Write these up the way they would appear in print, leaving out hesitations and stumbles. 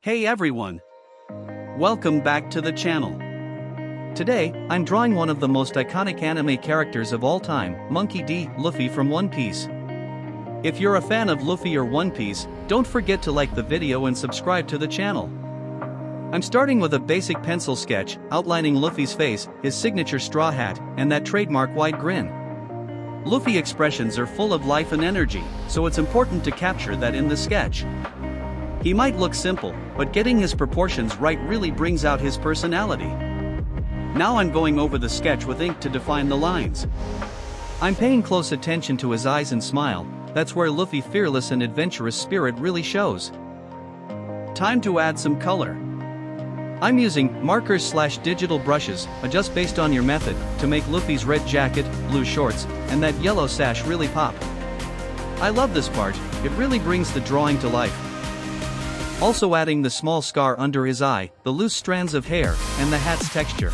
Hey everyone! Welcome back to the channel. Today, I'm drawing one of the most iconic anime characters of all time, Monkey D. Luffy from One Piece. If you're a fan of Luffy or One Piece, don't forget to like the video and subscribe to the channel. I'm starting with a basic pencil sketch, outlining Luffy's face, his signature straw hat, and that trademark wide grin. Luffy expressions are full of life and energy, so it's important to capture that in the sketch. He might look simple, but getting his proportions right really brings out his personality. Now I'm going over the sketch with ink to define the lines. I'm paying close attention to his eyes and smile. That's where Luffy's fearless and adventurous spirit really shows. Time to add some color. I'm using markers/digital brushes, adjust based on your method, to make Luffy's red jacket, blue shorts, and that yellow sash really pop. I love this part, it really brings the drawing to life. Also adding the small scar under his eye, the loose strands of hair, and the hat's texture.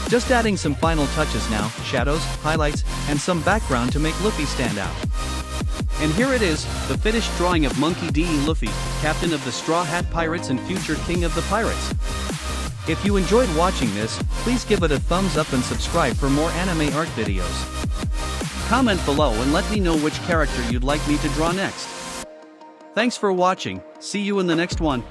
Just adding some final touches now, shadows, highlights, and some background to make Luffy stand out. And here it is, the finished drawing of Monkey D. Luffy, captain of the Straw Hat Pirates and future king of the pirates. If you enjoyed watching this, please give it a thumbs up and subscribe for more anime art videos. Comment below and let me know which character you'd like me to draw next. Thanks for watching, see you in the next one.